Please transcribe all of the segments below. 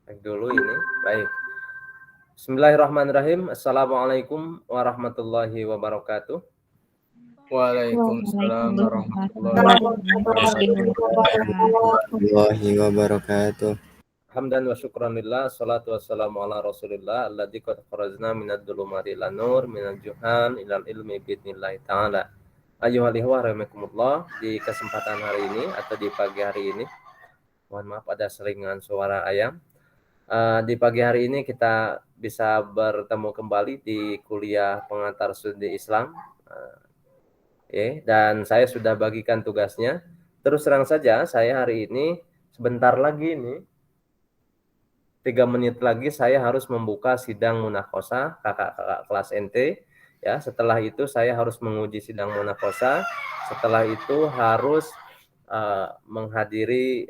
Dulu ini. Baik. Bismillahirrahmanirrahim. Assalamualaikum warahmatullahi wabarakatuh. Waalaikumsalam warahmatullahi wabarakatuh. Hamdan wa syukran lillah, salatu wassalamu ala rasulillah, alladzi qad kharajna minad dhulumati ilan nur, minal juhan ilal ilmi biidnillahi ta'ala. Ayyuhal ikhwah rahimakumullah, di kesempatan hari ini atau di pagi hari ini, mohon maaf ada selingan suara ayam. Di pagi hari ini kita bisa bertemu kembali di kuliah pengantar studi Islam. Dan saya sudah bagikan tugasnya. Terus terang saja, saya hari ini sebentar lagi ini 3 menit lagi saya harus membuka sidang munaqosyah kakak-kakak kelas NT ya. Setelah itu saya harus menguji sidang munaqosyah. Setelah itu harus menghadiri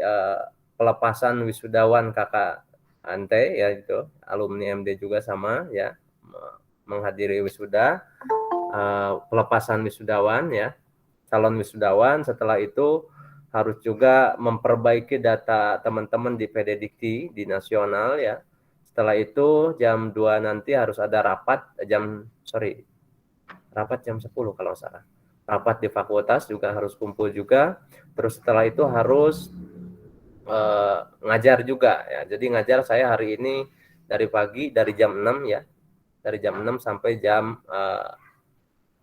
pelepasan wisudawan kakak Ante ya, itu alumni MD juga sama ya, menghadiri wisuda, pelepasan wisudawan ya, calon wisudawan. Setelah itu harus juga memperbaiki data teman-teman di PD Dikti di nasional ya. Setelah itu jam 2 nanti harus ada rapat rapat jam 10 kalau salah. Rapat di fakultas juga harus kumpul juga. Terus setelah itu harus ngajar juga ya. Jadi ngajar saya hari ini dari pagi, dari jam 6 ya. Dari jam 6 sampai jam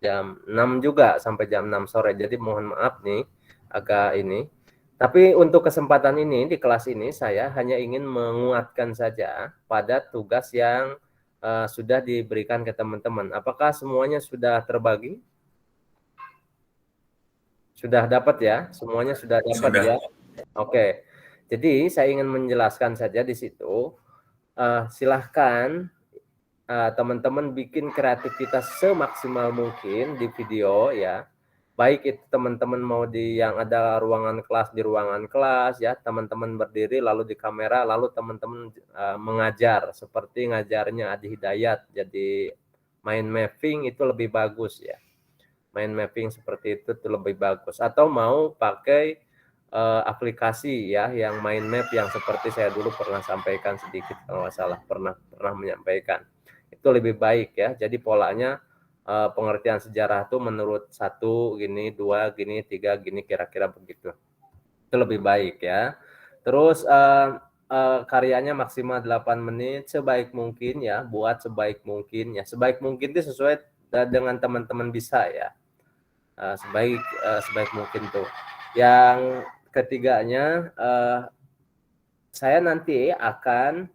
6 juga sampai jam 6 sore. Jadi mohon maaf nih agak ini. Tapi untuk kesempatan ini di kelas ini saya hanya ingin menguatkan saja pada tugas yang sudah diberikan ke teman-teman. Apakah semuanya sudah terbagi? Sudah dapat ya? Semuanya sudah dapat ya? Oke. Jadi saya ingin menjelaskan saja di situ. Silahkan teman-teman bikin kreativitas semaksimal mungkin di video ya. Baik itu teman-teman mau di yang ada ruangan kelas di ruangan kelas ya, teman-teman berdiri lalu di kamera, lalu teman-teman mengajar seperti ngajarnya Adi Hidayat. Jadi mind mapping itu lebih bagus ya. Mind mapping seperti itu tuh lebih bagus. Atau mau pakai aplikasi ya yang mind map yang seperti saya dulu pernah sampaikan sedikit kalau nggak salah pernah menyampaikan. Itu lebih baik ya. Jadi polanya pengertian sejarah itu menurut 1 gini, 2 gini, 3 gini, kira-kira begitu. Itu lebih baik ya. Terus karyanya maksimal 8 menit sebaik mungkin ya, buat sebaik mungkin ya. Sebaik mungkin itu sesuai dengan teman-teman bisa ya. Sebaik mungkin tuh. Yang ketiganya saya nanti akan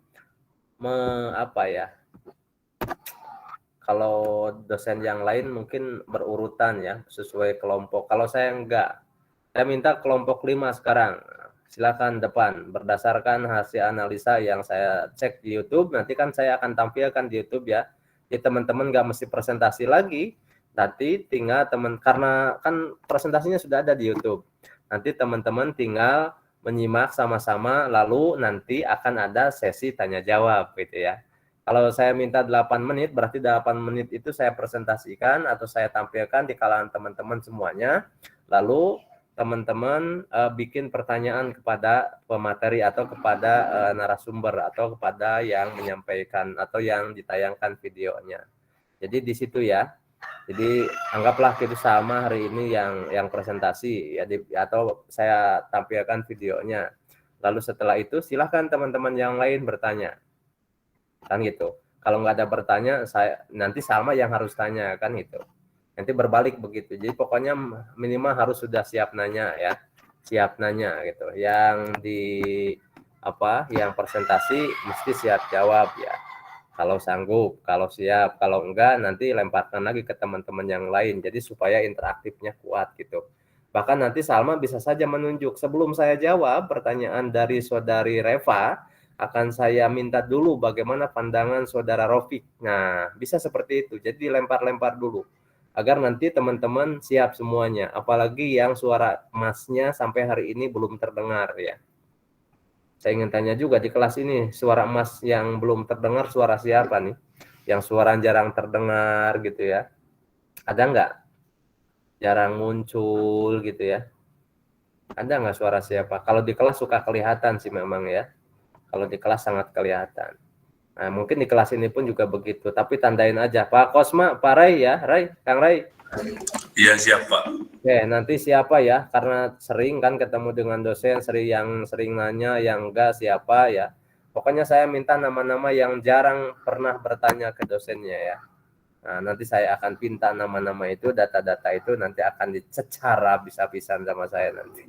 kalau dosen yang lain mungkin berurutan ya, sesuai kelompok. Kalau saya enggak, saya minta kelompok 5 sekarang. Silakan depan, berdasarkan hasil analisa yang saya cek di YouTube, nanti kan saya akan tampilkan di YouTube ya. Jadi teman-teman enggak mesti presentasi lagi, nanti tinggal karena kan presentasinya sudah ada di YouTube. Nanti teman-teman tinggal menyimak sama-sama, lalu nanti akan ada sesi tanya jawab gitu ya. Kalau saya minta 8 menit, berarti 8 menit itu saya presentasikan atau saya tampilkan di kalangan teman-teman semuanya. Lalu teman-teman bikin pertanyaan kepada pemateri atau kepada narasumber atau kepada yang menyampaikan atau yang ditayangkan videonya. Jadi di situ ya. Jadi anggaplah itu sama hari ini yang presentasi ya, atau saya tampilkan videonya. Lalu setelah itu silahkan teman-teman yang lain bertanya. Kan gitu. Kalau nggak ada bertanya, saya nanti sama yang harus tanya kan gitu. Nanti berbalik begitu. Jadi pokoknya minimal harus sudah siap nanya ya, siap nanya gitu. Yang presentasi mesti siap jawab ya. Kalau sanggup, kalau siap, kalau enggak nanti lemparkan lagi ke teman-teman yang lain. Jadi supaya interaktifnya kuat gitu. Bahkan nanti Salma bisa saja menunjuk. Sebelum saya jawab pertanyaan dari saudari Reva, akan saya minta dulu bagaimana pandangan saudara Rofik. Nah, bisa seperti itu. Jadi lempar-lempar dulu. Agar nanti teman-teman siap semuanya. Apalagi yang suara emasnya sampai hari ini belum terdengar ya. Saya ingin tanya juga di kelas ini, suara emas yang belum terdengar suara siapa nih? Yang suara jarang terdengar gitu ya. Ada nggak? Jarang muncul gitu ya. Ada nggak suara siapa? Kalau di kelas suka kelihatan sih memang ya. Kalau di kelas sangat kelihatan. Nah, mungkin di kelas ini pun juga begitu, tapi tandain aja. Pak Kosma, Pak Ray ya, Kang Ray. Iya, siap Pak. Oke, nanti siapa ya, karena sering kan ketemu dengan dosen, yang sering nanya, yang enggak siapa ya. Pokoknya saya minta nama-nama yang jarang pernah bertanya ke dosennya ya. Nah, nanti saya akan pinta nama-nama itu, data-data itu nanti akan dicecara bisa-bisan sama saya nanti.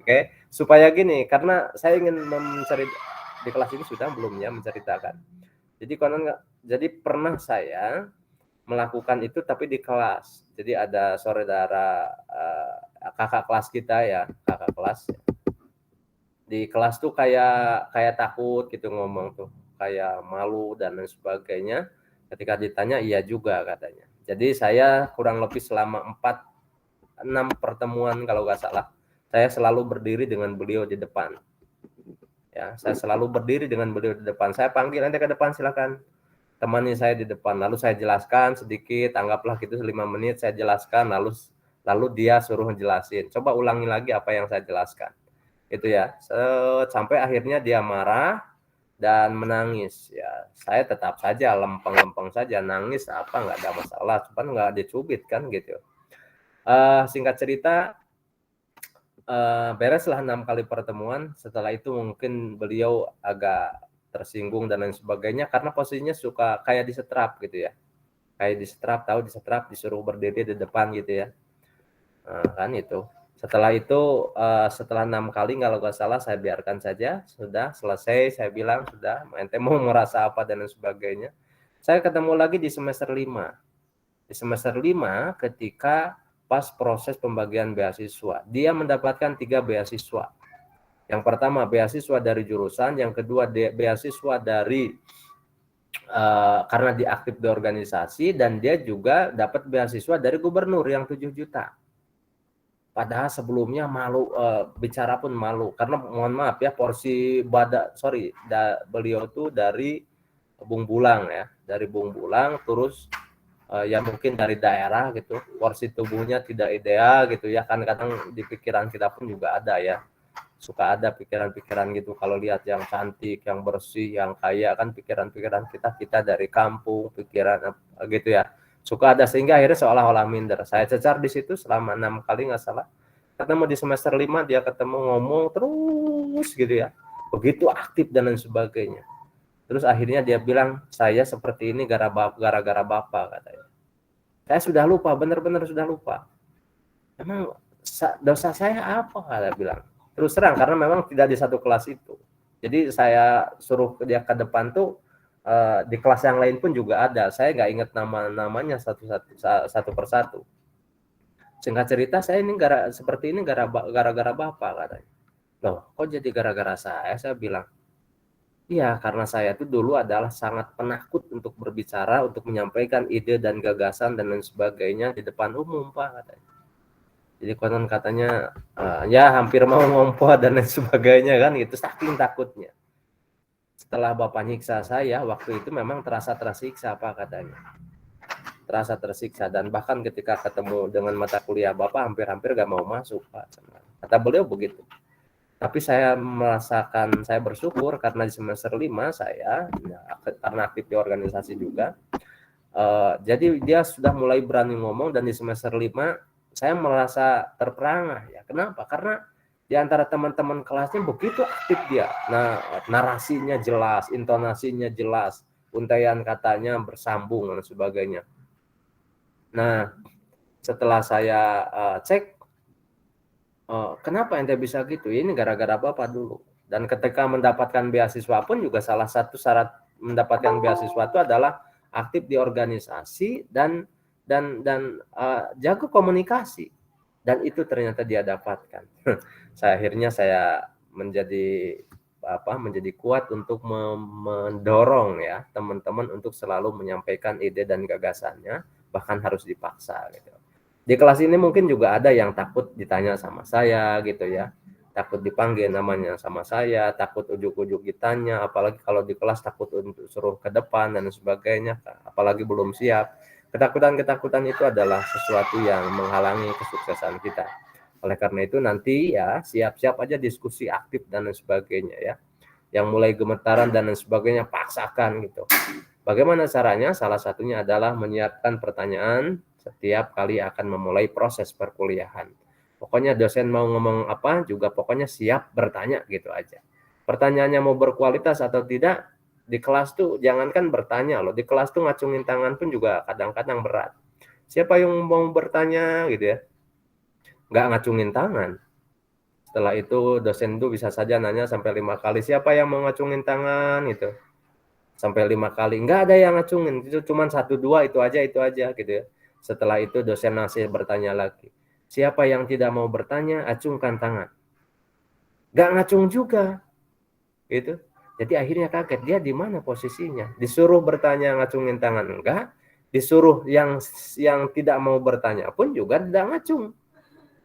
Oke, supaya gini, karena saya ingin di kelas ini sudah belum ya menceritakan. Jadi pernah saya melakukan itu tapi di kelas. Jadi ada saudara kakak kelas kita ya, kakak kelas. Di kelas tuh kayak takut gitu ngomong tuh, kayak malu dan lain sebagainya. Ketika ditanya iya juga katanya. Jadi saya kurang lebih selama 4-6 pertemuan kalau nggak salah, saya selalu berdiri dengan beliau di depan. Ya, saya selalu berdiri dengan beliau di depan. Saya panggil nanti ke depan silakan. Temani saya di depan. Lalu saya jelaskan sedikit, anggaplah gitu 5 menit saya jelaskan, lalu dia suruh jelasin. Coba ulangi lagi apa yang saya jelaskan. Itu ya. Sampai akhirnya dia marah dan menangis. Ya, saya tetap saja lempeng-lempeng saja, nangis apa nggak ada masalah, cuman nggak dicubit kan gitu. Singkat cerita, bereslah 6 kali pertemuan. Setelah itu mungkin beliau agak tersinggung dan lain sebagainya karena posisinya suka kayak disetrap gitu ya, kayak disetrap, tahu disetrap, disuruh berdiri di depan gitu ya. Kan itu. Setelah itu setelah 6 kali kalau nggak salah saya biarkan saja, sudah selesai, saya bilang sudah, ente mau merasa apa dan lain sebagainya. Saya ketemu lagi di semester 5. Di semester 5 ketika pas proses pembagian beasiswa. Dia mendapatkan 3 beasiswa. Yang pertama beasiswa dari jurusan, yang kedua beasiswa dari karena dia aktif di organisasi, dan dia juga dapat beasiswa dari gubernur yang 7 juta. Padahal sebelumnya malu, bicara pun malu, karena mohon maaf ya, beliau tuh dari Bung Bulang ya, dari Bung Bulang, terus ya mungkin dari daerah gitu, porsi tubuhnya tidak ideal gitu ya, kan kadang di pikiran kita pun juga ada ya, suka ada pikiran-pikiran gitu kalau lihat yang cantik, yang bersih, yang kaya, kan pikiran-pikiran kita dari kampung, pikiran gitu ya, suka ada, sehingga akhirnya seolah-olah minder. Saya cecar di situ selama 6 kali nggak salah. Ketemu di semester 5 dia ketemu ngomong terus gitu ya, begitu aktif dan lain sebagainya. Terus akhirnya dia bilang, saya seperti ini gara-gara Bapak katanya. Saya sudah lupa, benar-benar sudah lupa. Emang dosa saya apa, kata bilang. Terus terang, karena memang tidak di satu kelas itu. Jadi saya suruh dia ke depan tuh, di kelas yang lain pun juga ada. Saya nggak ingat namanya satu persatu. Singkat cerita, saya ini seperti ini gara-gara Bapak katanya. Loh, kok jadi gara-gara saya? Saya bilang, iya, karena saya itu dulu adalah sangat penakut untuk berbicara, untuk menyampaikan ide dan gagasan dan lain sebagainya di depan umum, Pak, katanya. Jadi konon katanya ya hampir mau ngompoh dan lain sebagainya kan gitu, saking takutnya. Setelah Bapak nyiksa saya, waktu itu memang terasa tersiksa, Pak, katanya. Terasa tersiksa, dan bahkan ketika ketemu dengan mata kuliah Bapak hampir-hampir gak mau masuk, Pak. Kata beliau begitu. Tapi saya merasakan, saya bersyukur karena di semester 5 saya karena aktif di organisasi juga, jadi dia sudah mulai berani ngomong, dan di semester 5 saya merasa terperangah ya. Kenapa? Karena di antara teman-teman kelasnya begitu aktif dia. Nah, narasinya jelas, intonasinya jelas, untaian katanya bersambung dan sebagainya. Nah, setelah saya cek, kenapa ente bisa gitu? Ini gara-gara Bapak dulu. Dan ketika mendapatkan beasiswa pun juga salah satu syarat mendapatkan beasiswa itu adalah aktif di organisasi dan jago komunikasi. Dan itu ternyata dia dapatkan. Akhirnya saya menjadi kuat untuk mendorong ya teman-teman untuk selalu menyampaikan ide dan gagasannya, bahkan harus dipaksa gitu. Di kelas ini mungkin juga ada yang takut ditanya sama saya gitu ya, takut dipanggil namanya sama saya, takut ujuk-ujuk ditanya, apalagi kalau di kelas takut untuk suruh ke depan dan sebagainya, apalagi belum siap. Ketakutan-ketakutan itu adalah sesuatu yang menghalangi kesuksesan kita. Oleh karena itu nanti ya siap-siap aja diskusi aktif dan lain sebagainya ya. Yang mulai gemetaran dan lain sebagainya paksakan gitu. Bagaimana caranya? Salah satunya adalah menyiapkan pertanyaan setiap kali akan memulai proses perkuliahan. Pokoknya dosen mau ngomong apa juga pokoknya siap bertanya gitu aja. Pertanyaannya mau berkualitas atau tidak, di kelas tuh jangankan bertanya loh, di kelas tuh ngacungin tangan pun juga kadang-kadang berat. Siapa yang mau bertanya gitu ya, nggak ngacungin tangan. Setelah itu dosen itu bisa saja nanya sampai 5 kali, siapa yang mau ngacungin tangan gitu. Sampai 5 kali, nggak ada yang ngacungin, itu cuma 1-2 itu aja gitu ya. Setelah itu dosen masih bertanya lagi, siapa yang tidak mau bertanya, acungkan tangan. Nggak ngacung juga gitu. Jadi akhirnya kaget, dia di mana posisinya? Disuruh bertanya ngacungin tangan enggak, disuruh yang tidak mau bertanya pun juga tidak ngacung.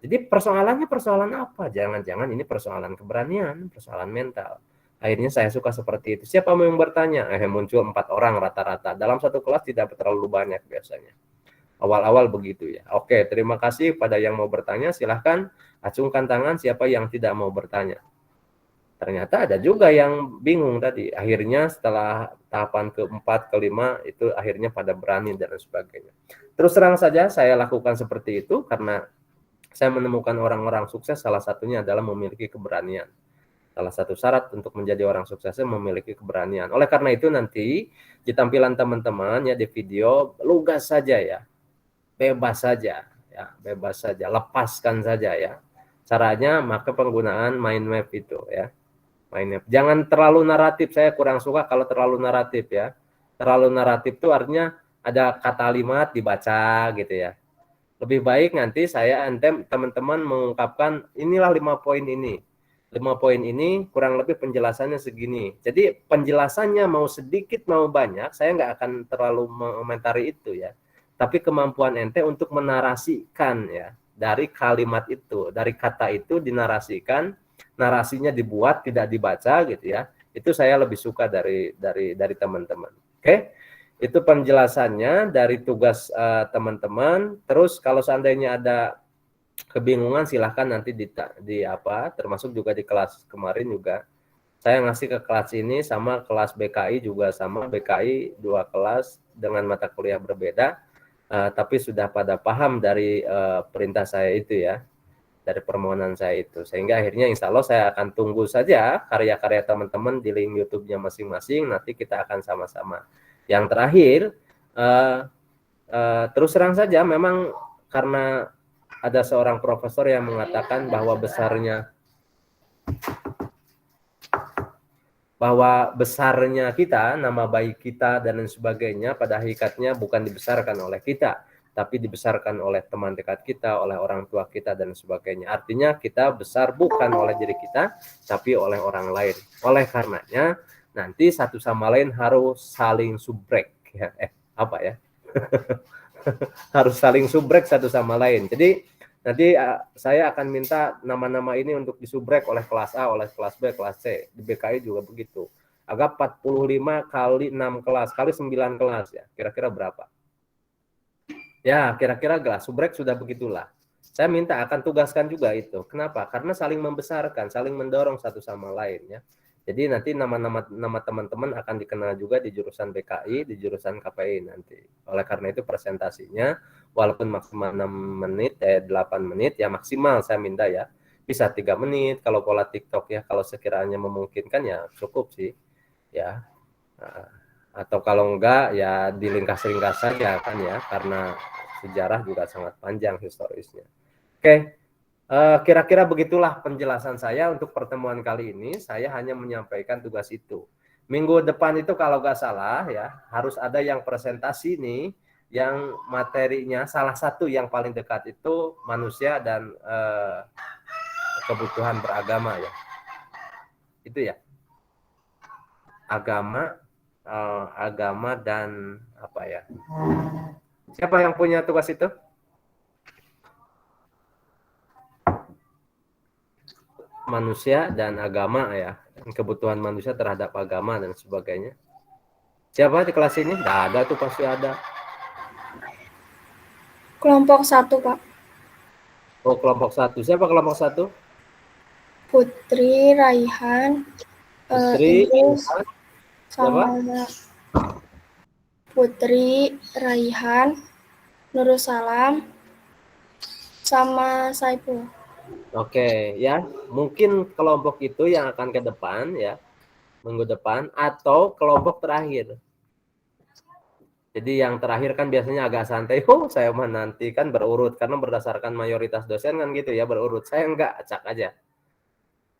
Jadi persoalannya persoalan apa? Jangan-jangan ini persoalan keberanian, persoalan mental. Akhirnya saya suka seperti itu. Siapa mau yang bertanya? Muncul 4 orang rata-rata. Dalam satu kelas tidak terlalu banyak biasanya. Awal-awal begitu ya. Oke, terima kasih pada yang mau bertanya. Silahkan acungkan tangan siapa yang tidak mau bertanya. Ternyata ada juga yang bingung tadi. Akhirnya setelah tahapan keempat, kelima, itu akhirnya pada berani dan sebagainya. Terus terang saja saya lakukan seperti itu karena saya menemukan orang-orang sukses salah satunya adalah memiliki keberanian. Salah satu syarat untuk menjadi orang sukses memiliki keberanian. Oleh karena itu nanti di tampilan teman-teman ya di video lugas saja ya. Bebas saja ya, bebas saja, lepaskan saja ya. Caranya maka penggunaan mind map itu ya. Jangan terlalu naratif, saya kurang suka kalau terlalu naratif ya. Terlalu naratif itu artinya ada kata kalimat dibaca gitu ya. Lebih baik nanti saya teman-teman mengungkapkan inilah 5 poin ini. 5 poin ini kurang lebih penjelasannya segini. Jadi penjelasannya mau sedikit mau banyak, saya nggak akan terlalu mengomentari itu ya. Tapi kemampuan ente untuk menarasikan ya dari kalimat itu, dari kata itu dinarasikan, narasinya dibuat tidak dibaca gitu ya. Itu saya lebih suka dari teman-teman. Oke? Itu penjelasannya dari tugas teman-teman. Terus kalau seandainya ada kebingungan silahkan nanti di apa, termasuk juga di kelas kemarin juga saya ngasih ke kelas ini sama kelas BKI juga sama, BKI 2 kelas dengan mata kuliah berbeda, tapi sudah pada paham dari perintah saya itu ya, dari permohonan saya itu, sehingga akhirnya insya Allah saya akan tunggu saja karya-karya teman-teman di link YouTube-nya masing-masing, nanti kita akan sama-sama. Yang terakhir, terus terang saja memang karena ada seorang profesor yang mengatakan bahwa besarnya kita, nama baik kita dan lain sebagainya pada hakikatnya bukan dibesarkan oleh kita, tapi dibesarkan oleh teman dekat kita, oleh orang tua kita dan sebagainya. Artinya kita besar bukan oleh diri kita, tapi oleh orang lain. Oleh karenanya nanti satu sama lain harus saling subrek ya. Apa ya? Harus saling subrek satu sama lain. Jadi nanti saya akan minta nama-nama ini untuk disubrek oleh kelas A, oleh kelas B, kelas C. Di BKI juga begitu. Agak 45 kali 6 kelas, kali 9 kelas ya. Kira-kira berapa? Ya, kira-kira gelas. Subrek sudah begitulah. Saya minta akan tugaskan juga itu. Kenapa? Karena saling membesarkan, saling mendorong satu sama lain ya. Jadi nanti nama teman-teman akan dikenal juga di jurusan BKI, di jurusan KPI nanti. Oleh karena itu presentasinya walaupun maksimal 6 menit, 8 menit ya maksimal saya minta ya. Bisa 3 menit kalau pola TikTok ya, kalau sekiranya memungkinkan ya cukup sih. Ya. Atau kalau enggak ya diringkas-ringkas saja kan ya, karena sejarah juga sangat panjang historisnya. Oke. Kira-kira begitulah penjelasan saya untuk pertemuan kali ini. Saya hanya menyampaikan tugas itu. Minggu depan itu kalau nggak salah ya harus ada yang presentasi nih, yang materinya salah satu yang paling dekat itu manusia dan kebutuhan beragama ya. Itu ya. Agama dan apa ya? Siapa yang punya tugas itu? Manusia dan agama ya, kebutuhan manusia terhadap agama dan sebagainya. Siapa di kelas ini? Nggak ada tuh, pasti ada. Kelompok 1, Pak. Oh, kelompok 1. Siapa kelompok 1? Putri, Raihan, Putri, Idris, siapa? sama Putri, Raihan, Nurussalam, sama Saiful. Oke, ya. Mungkin kelompok itu yang akan ke depan ya, minggu depan, atau kelompok terakhir. Jadi yang terakhir kan biasanya agak santai. Oh, saya mah nanti kan berurut karena berdasarkan mayoritas dosen kan gitu ya, berurut. Saya enggak, acak aja.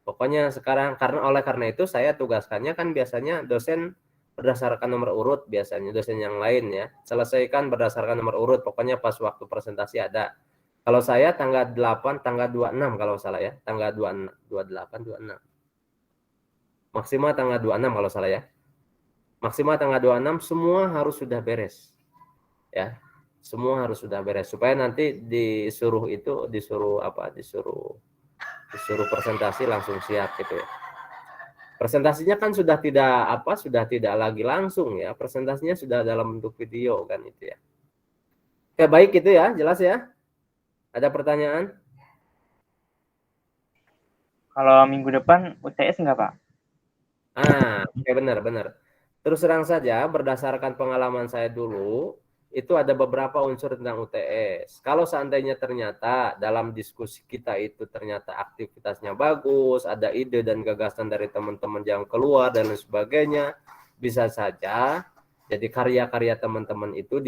Pokoknya sekarang karena itu saya tugaskannya kan biasanya dosen berdasarkan nomor urut, biasanya dosen yang lain ya. Selesaikan berdasarkan nomor urut, pokoknya pas waktu presentasi ada. Kalau saya tanggal 8, tanggal 26 kalau salah ya. Tanggal 26, 28, 26. Maksimal tanggal 26 kalau salah ya. Maksimal tanggal 26 semua harus sudah beres. Ya. Semua harus sudah beres supaya nanti disuruh presentasi langsung siap gitu ya. Presentasinya kan sudah tidak lagi langsung ya. Presentasinya sudah dalam bentuk video kan itu ya. Oke, baik itu ya, jelas ya. Ada pertanyaan? Kalau minggu depan UTS nggak, Pak? Oke, benar. Terus terang saja, berdasarkan pengalaman saya dulu, itu ada beberapa unsur tentang UTS. Kalau seandainya ternyata dalam diskusi kita itu ternyata aktivitasnya bagus, ada ide dan gagasan dari teman-teman yang keluar dan lain sebagainya, bisa saja jadi karya-karya teman-teman itu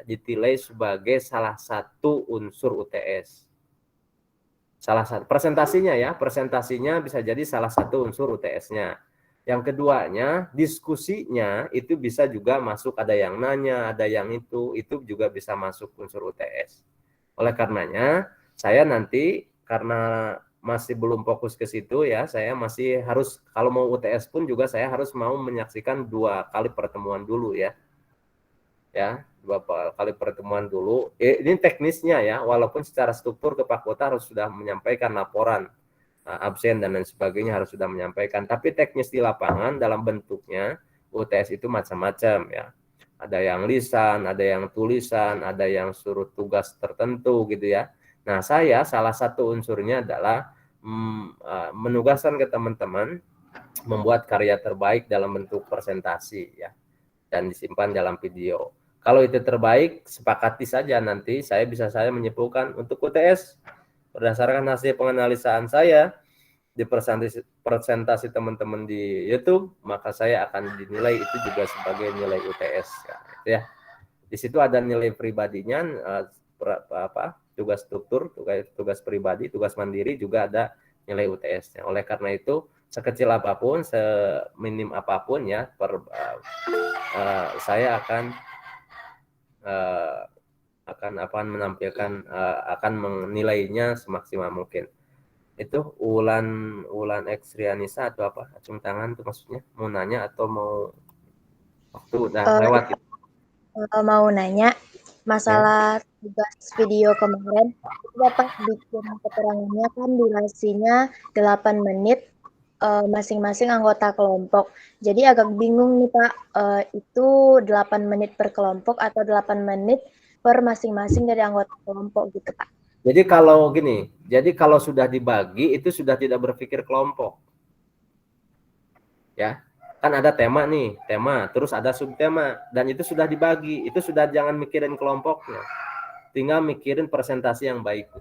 ditilai sebagai salah satu unsur UTS. Salah satu presentasinya bisa jadi salah satu unsur UTS-nya. Yang keduanya, diskusinya itu bisa juga masuk, ada yang nanya, ada yang itu juga bisa masuk unsur UTS. Oleh karenanya, saya nanti karena masih belum fokus ke situ ya, saya masih harus, kalau mau UTS pun juga saya harus mau menyaksikan 2 kali pertemuan dulu ya. Ya, 2 kali pertemuan dulu. Ini teknisnya ya, walaupun secara struktur ke fakultas harus sudah menyampaikan laporan absen dan lain sebagainya, harus sudah menyampaikan. Tapi teknis di lapangan dalam bentuknya UTS itu macam-macam ya. Ada yang lisan, ada yang tulisan, ada yang suruh tugas tertentu gitu ya. Nah, saya salah satu unsurnya adalah menugaskan ke teman-teman membuat karya terbaik dalam bentuk presentasi ya, dan disimpan dalam video. Kalau itu terbaik, sepakati saja nanti saya menyimpulkan untuk UTS berdasarkan hasil penganalisaan saya di presentasi teman-teman di YouTube, maka saya akan dinilai itu juga sebagai nilai UTS ya. Di situ ada nilai pribadinya, tugas struktur, tugas pribadi, tugas mandiri, juga ada nilai UTS-nya. Oleh karena itu, sekecil apapun, seminim apapun ya, saya akan menampilkan, akan menilainya semaksimal mungkin. Itu Ulan Ekstrianisa atau apa? Acung tangan tuh maksudnya mau nanya atau mau waktu udah lewat gitu. Mau nanya masalah tugas video kemarin, itu Bapak bikin keterangannya kan durasinya 8 menit masing-masing anggota kelompok. Jadi agak bingung nih Pak, itu 8 menit per kelompok atau 8 menit per masing-masing dari anggota kelompok gitu Pak. Jadi kalau sudah dibagi itu sudah tidak berpikir kelompok. Ya. Kan ada tema nih, terus ada subtema, dan itu sudah dibagi, itu sudah jangan mikirin kelompoknya. Tinggal mikirin presentasi yang baik.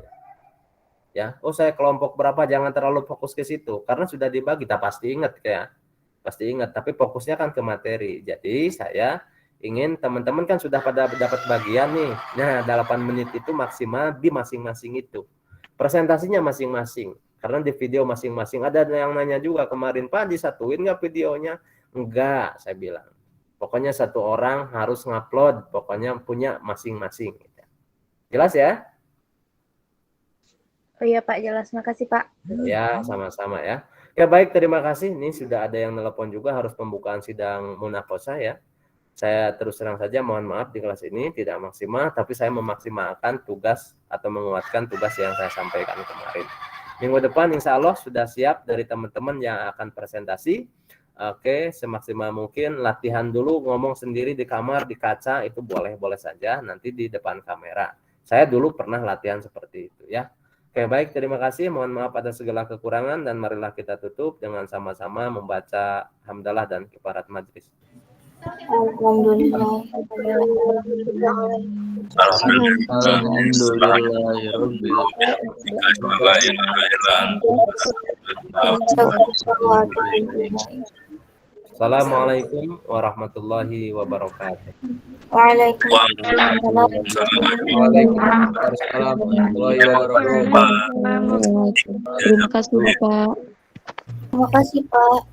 Ya, saya kelompok berapa, jangan terlalu fokus ke situ karena sudah dibagi, kita pasti ingat, tapi fokusnya kan ke materi. Jadi saya ingin teman-teman kan sudah pada dapat bagian nih. Nah, 8 menit itu maksimal di masing-masing itu. Presentasinya masing-masing. Karena di video masing-masing, ada yang nanya juga kemarin, Pak disatuin nggak videonya? Enggak, saya bilang. Pokoknya satu orang harus ngupload, pokoknya punya masing-masing. Jelas ya? Oh iya Pak, jelas. Makasih Pak. Ya, sama-sama ya. Ya baik, terima kasih. Ini sudah ada yang telepon juga, harus pembukaan sidang munakosah ya. Saya terus terang saja mohon maaf di kelas ini tidak maksimal, tapi saya memaksimalkan tugas atau menguatkan tugas yang saya sampaikan kemarin. Minggu depan insya Allah sudah siap dari teman-teman yang akan presentasi. Oke, semaksimal mungkin latihan dulu ngomong sendiri di kamar, di kaca, itu boleh-boleh saja, nanti di depan kamera. Saya dulu pernah latihan seperti itu ya. Oke, baik, terima kasih. Mohon maaf atas segala kekurangan dan marilah kita tutup dengan sama-sama membaca hamdalah dan kifarat majlis. Alhamdulillah. Assalamualaikum warahmatullahi wabarakatuh. Waalaikumsalam. Waalaikumsalam warahmatullahi wabarakatuh. Terima kasih Pak. Terima kasih, Pak.